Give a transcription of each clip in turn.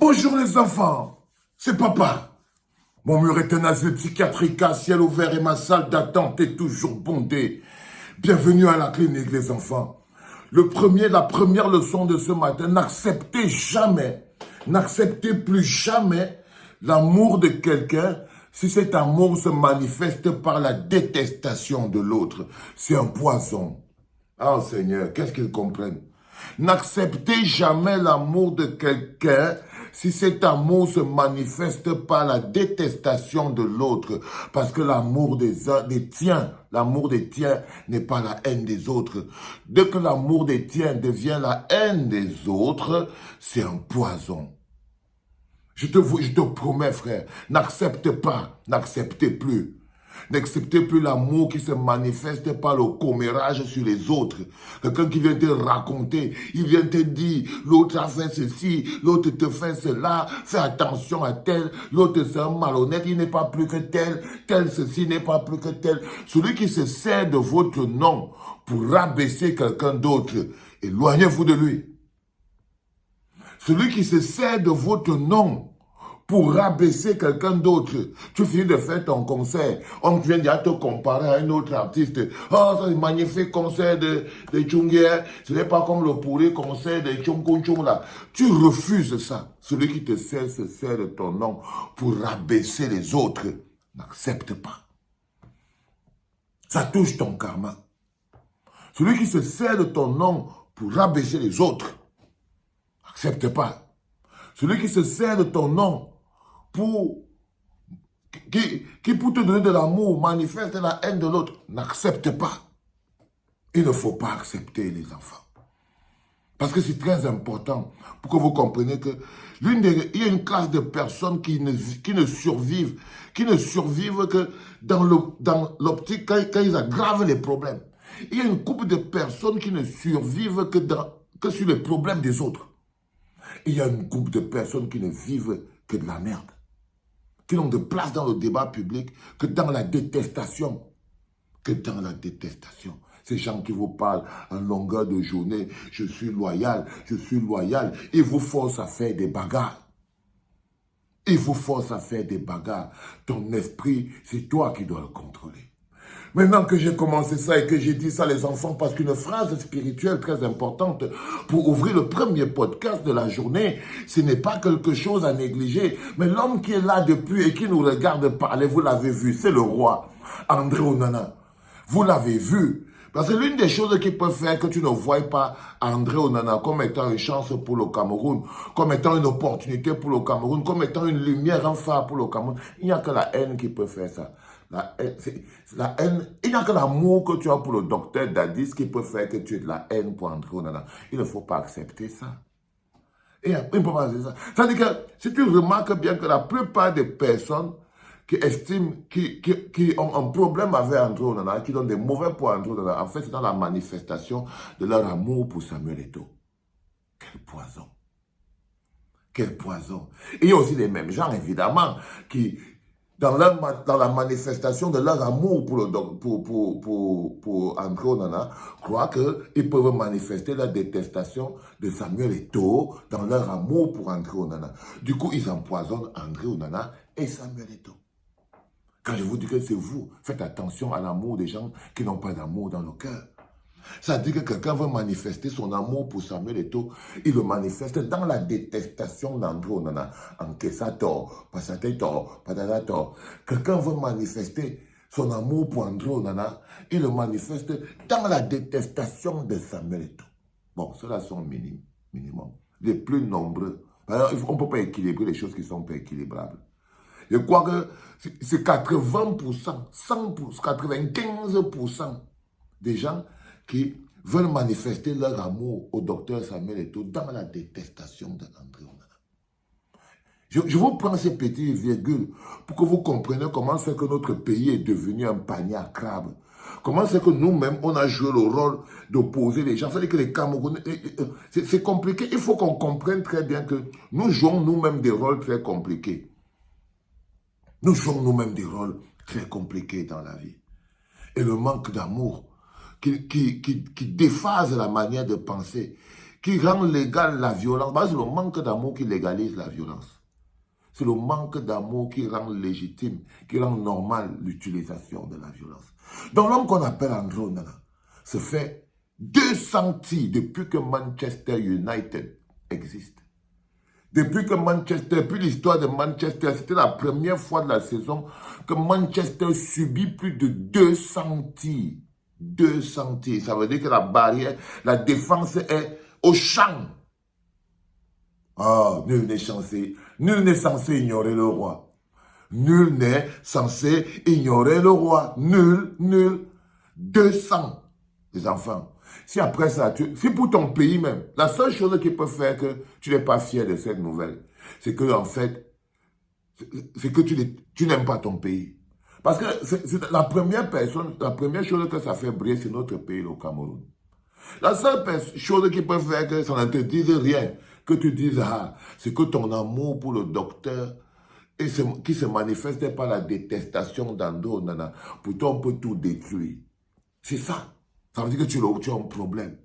Bonjour les enfants, c'est papa. Mon mur est un asile psychiatrique à ciel ouvert et ma salle d'attente est toujours bondée. Bienvenue à la clinique les enfants. La première leçon de ce matin, n'acceptez plus jamais l'amour de quelqu'un si cet amour se manifeste par la détestation de l'autre. C'est un poison. Ah Seigneur, qu'est-ce qu'ils comprennent? N'acceptez jamais l'amour de quelqu'un si cet amour se manifeste par la détestation de l'autre. Parce que l'amour des tiens n'est pas la haine des autres. Dès que l'amour des tiens devient la haine des autres, c'est un poison. Je te promets, frère, n'acceptez plus. N'acceptez plus l'amour qui se manifeste par le commérage sur les autres. Quelqu'un qui vient te raconter, il vient te dire, l'autre a fait ceci, l'autre te fait cela, fais attention à tel, l'autre c'est un malhonnête, il n'est pas plus que tel, tel ceci n'est pas plus que tel. Celui qui se sert de votre nom pour rabaisser quelqu'un d'autre, éloignez-vous de lui. Celui qui se sert de votre nom pour rabaisser quelqu'un d'autre. Tu finis de faire ton concert. On vient déjà te comparer à un autre artiste. Oh, c'est un magnifique concert de Tchungier. Ce n'est pas comme le pourri concert de Tchonkunchung là. Tu refuses ça. Celui qui te sert se sert de ton nom pour rabaisser les autres. N'accepte pas. Ça touche ton karma. Celui qui se sert de ton nom pour rabaisser les autres. N'accepte pas. Celui qui se sert de ton nom qui pour te donner de l'amour manifeste la haine de l'autre, n'accepte pas. Il ne faut pas accepter les enfants. Parce que c'est très important pour que vous compreniez que il y a une classe de personnes qui ne survivent que dans l'optique quand ils aggravent les problèmes. Il y a une couple de personnes qui ne survivent que sur les problèmes des autres. Il y a une couple de personnes qui ne vivent que de la merde, qui n'ont de place dans le débat public que dans la détestation. Ces gens qui vous parlent en longueur de journée, je suis loyal, ils vous forcent à faire des bagarres. Ton esprit, c'est toi qui dois le contrôler. Maintenant que j'ai commencé ça et que j'ai dit ça les enfants, parce qu'une phrase spirituelle très importante pour ouvrir le premier podcast de la journée, ce n'est pas quelque chose à négliger. Mais l'homme qui est là depuis et qui nous regarde parler, vous l'avez vu, c'est le roi André Onana. Vous l'avez vu. Parce que l'une des choses qui peut faire que tu ne vois pas André Onana comme étant une chance pour le Cameroun, comme étant une opportunité pour le Cameroun, comme étant une lumière en phare pour le Cameroun, il n'y a que la haine qui peut faire ça. La haine, il n'y a que l'amour que tu as pour le docteur Dadis qui peut faire que tu aies de la haine pour André Onana. Il ne faut pas accepter ça. Il ne faut pas accepter ça. C'est-à-dire que si tu remarques bien que la plupart des personnes qui estiment, qui ont un problème avec André Onana, qui donnent des mauvais pour André Onana, en fait, c'est dans la manifestation de leur amour pour Samuel Eto'o. Quel poison. Quel poison. Et il y a aussi les mêmes gens, évidemment, qui, dans la manifestation de leur amour pour André Onana, croient qu'ils peuvent manifester la détestation de Samuel Eto'o dans leur amour pour André Onana. Du coup, ils empoisonnent André Onana et Samuel Eto'o. Quand je vous dis que c'est vous, faites attention à l'amour des gens qui n'ont pas d'amour dans le cœur. Ça dit que quelqu'un veut manifester son amour pour Samuel Eto'o, il le manifeste dans la détestation d'André Onana. Encaissator, passateur, patatator. Quelqu'un veut manifester son amour pour André Onana, il le manifeste dans la détestation de Samuel Eto'o. Bon, ceux-là sont minimum. Les plus nombreux. Alors, on ne peut pas équilibrer les choses qui ne sont pas équilibrables. Je crois que c'est 80%, 100%, 95% des gens qui veulent manifester leur amour au docteur Samuel Eto'o dans la détestation d'André Onana. Je vous prends ces petites virgules pour que vous compreniez comment c'est que notre pays est devenu un panier à crabes. Comment c'est que nous-mêmes, on a joué le rôle d'opposer les gens. C'est-à-dire que les Camerounais, c'est compliqué. Il faut qu'on comprenne très bien que nous jouons nous-mêmes des rôles très compliqués. Nous jouons nous-mêmes des rôles très compliqués dans la vie. Et le manque d'amour qui déphase la manière de penser, qui rend légale la violence. Bah, c'est le manque d'amour qui légalise la violence. C'est le manque d'amour qui rend légitime, qui rend normal l'utilisation de la violence. Donc l'homme qu'on appelle Andrew Onana se fait 200 tirs depuis que Manchester United existe. Depuis que Manchester, puis l'histoire de Manchester, c'était la première fois de la saison que Manchester subit plus de 200 tirs. 200 tirs. Ça veut dire que la barrière, la défense est au champ. Ah, nul n'est censé ignorer le roi. Nul n'est censé ignorer le roi. Nul. 200, les enfants. Si après ça, si pour ton pays même, la seule chose qui peut faire que tu n'es pas fier de cette nouvelle, c'est que en fait, c'est que tu n'aimes pas ton pays. Parce que c'est la première chose que ça fait briller, c'est notre pays, le Cameroun. La seule chose qui peut faire que ça ne te dise rien, que tu dises, ah, c'est que ton amour pour le docteur, qui se manifeste par la détestation d'Andrew Onana, pourtant on peut tout détruire. C'est ça. Ça veut dire que tu as un problème.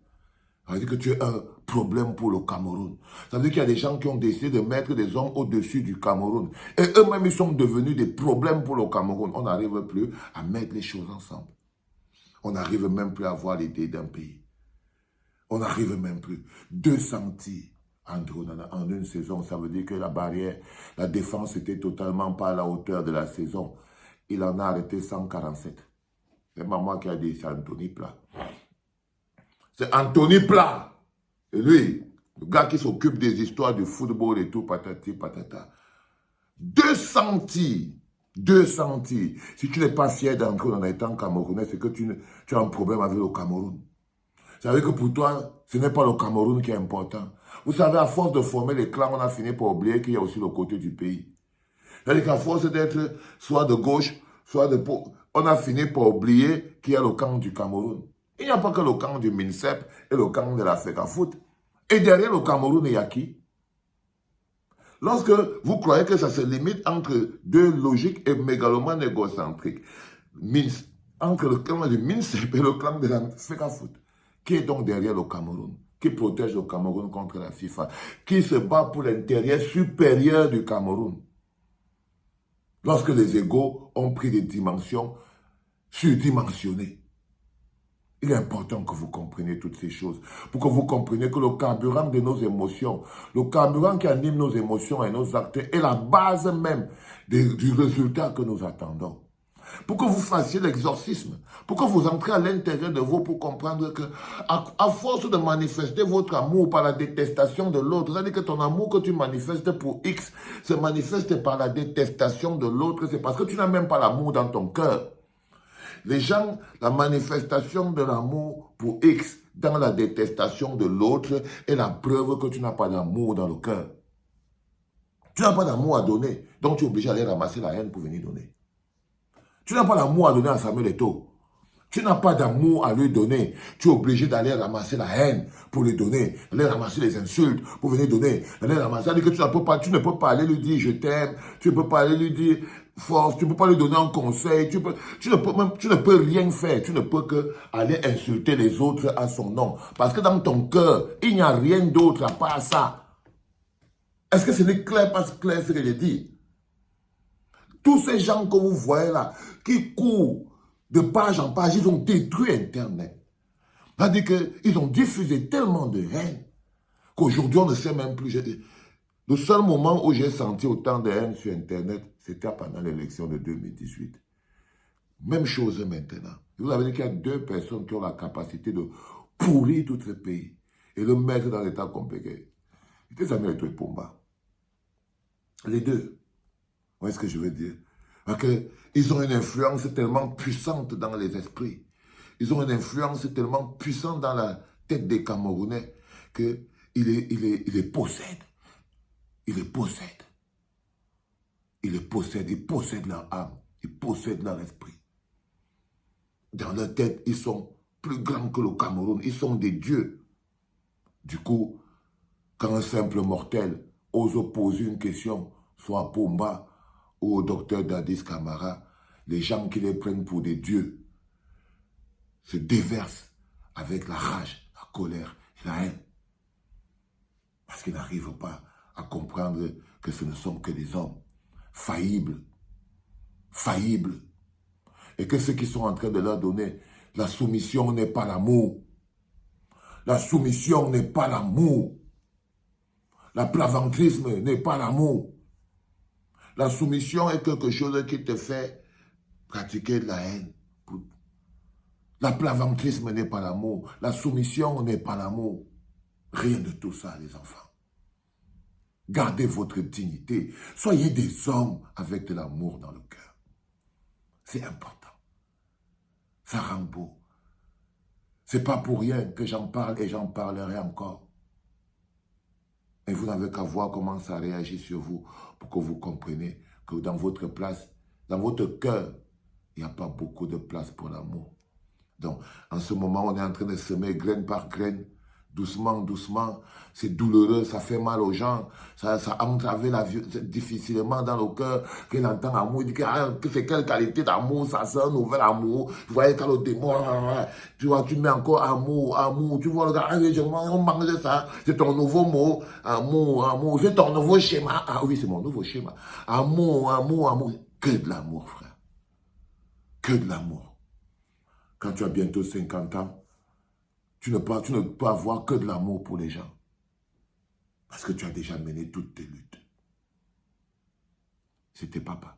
Ça veut dire que tu es un problème pour le Cameroun. Ça veut dire qu'il y a des gens qui ont décidé de mettre des hommes au-dessus du Cameroun. Et eux-mêmes, ils sont devenus des problèmes pour le Cameroun. On n'arrive plus à mettre les choses ensemble. On n'arrive même plus à voir l'idée d'un pays. On n'arrive même plus. 200 tirs, Andrew Onana, en une saison. Ça veut dire que la barrière, la défense n'était totalement pas à la hauteur de la saison. Il en a arrêté 147. C'est maman qui a dit, c'est Anthony Plat. C'est Anthony Plat. Et lui, le gars qui s'occupe des histoires du football et tout, patati patata. 200 tirs. 200 tirs. Si tu n'es pas fier d'entrer en étant camerounais, c'est que tu as un problème avec le Cameroun. Ça veut dire que pour toi, ce n'est pas le Cameroun qui est important. Vous savez, à force de former les clans, on a fini par oublier qu'il y a aussi le côté du pays. C'est-à-dire qu'à force d'être soit de gauche, soit de... On a fini par oublier qu'il y a le camp du Cameroun. Il n'y a pas que le camp du MINSEP et le camp de la FECAFOOT. Et derrière le Cameroun, il y a qui? Lorsque vous croyez que ça se limite entre deux logiques et mégalomanes égocentriques, entre le clan du MINSEP et le clan de la FECAFOOT, qui est donc derrière le Cameroun? Qui protège le Cameroun contre la FIFA? Qui se bat pour l'intérêt supérieur du Cameroun? Lorsque les égos ont pris des dimensions surdimensionnées. Il est important que vous compreniez toutes ces choses, pour que vous compreniez que le carburant de nos émotions, le carburant qui anime nos émotions et nos actes est la base même du résultat que nous attendons. Pour que vous fassiez l'exorcisme, pour que vous entrez à l'intérieur de vous pour comprendre que, à force de manifester votre amour par la détestation de l'autre, c'est-à-dire que ton amour que tu manifestes pour X se manifeste par la détestation de l'autre, c'est parce que tu n'as même pas l'amour dans ton cœur. Les gens, la manifestation de l'amour pour X dans la détestation de l'autre est la preuve que tu n'as pas d'amour dans le cœur. Tu n'as pas d'amour à donner, donc tu es obligé d'aller ramasser la haine pour venir donner. Tu n'as pas d'amour à donner à Samuel Eto'o. Tu n'as pas d'amour à lui donner. Tu es obligé d'aller ramasser la haine pour lui donner, aller ramasser les insultes pour venir donner, aller ramasser. C'est-à-dire que tu ne peux pas aller lui dire je t'aime, tu ne peux pas aller lui dire force, tu ne peux pas lui donner un conseil, tu ne peux rien faire, tu ne peux que aller insulter les autres à son nom. Parce que dans ton cœur, il n'y a rien d'autre à part ça. Est-ce que ce n'est clair, pas clair ce que je dis? Tous ces gens que vous voyez là, qui courent de page en page, ils ont détruit Internet. C'est-à-dire qu'ils ont diffusé tellement de haine qu'aujourd'hui, on ne sait même plus. Le seul moment où j'ai senti autant de haine sur Internet, c'était pendant l'élection de 2018. Même chose maintenant. Vous avez dit qu'il y a deux personnes qui ont la capacité de pourrir tout ce pays et le mettre dans l'état compliqué. C'était Samuel Eto'o et Pomba. Les deux. Vous voyez ce que je veux dire? Parce qu'ils ont une influence tellement puissante dans les esprits. Ils ont une influence tellement puissante dans la tête des Camerounais qu'ils les possèdent. Ils les possèdent. Ils les possèdent. Ils possèdent leur âme. Ils possèdent leur esprit. Dans leur tête, ils sont plus grands que le Cameroun. Ils sont des dieux. Du coup, quand un simple mortel ose poser une question, soit à Pomba ou au docteur Dadis Camara, les gens qui les prennent pour des dieux se déversent avec la rage, la colère et la haine. Parce qu'ils n'arrivent pas à comprendre que ce ne sont que des hommes faillibles, faillibles. Et que ceux qui sont en train de leur donner la soumission n'est pas l'amour. La soumission n'est pas l'amour. L'aplaventrisme n'est pas l'amour. La soumission est quelque chose qui te fait pratiquer de la haine. L'aplaventrisme n'est pas l'amour. La soumission n'est pas l'amour. Rien de tout ça, les enfants. Gardez votre dignité. Soyez des hommes avec de l'amour dans le cœur. C'est important. Ça rend beau. C'est pas pour rien que j'en parle et j'en parlerai encore. Et vous n'avez qu'à voir comment ça réagit sur vous pour que vous compreniez que dans votre place, dans votre cœur, il n'y a pas beaucoup de place pour l'amour. Donc, en ce moment, on est en train de semer graine par graine, doucement, doucement. C'est douloureux, ça fait mal aux gens, ça entrave la vie difficilement dans le cœur. Qu'il entend amour, il dit que c'est quelle qualité d'amour, ça c'est un nouvel amour. Vous voyez, quand le démon, tu vois, tu mets encore amour, amour. Tu vois, le gars, on mange ça, c'est ton nouveau mot, amour, amour. C'est ton nouveau schéma. Ah oui, c'est mon nouveau schéma. Amour, amour, amour. Que de l'amour, frère. Que de l'amour. Quand tu as bientôt 50 ans, tu ne peux avoir que de l'amour pour les gens. Parce que tu as déjà mené toutes tes luttes. C'était papa.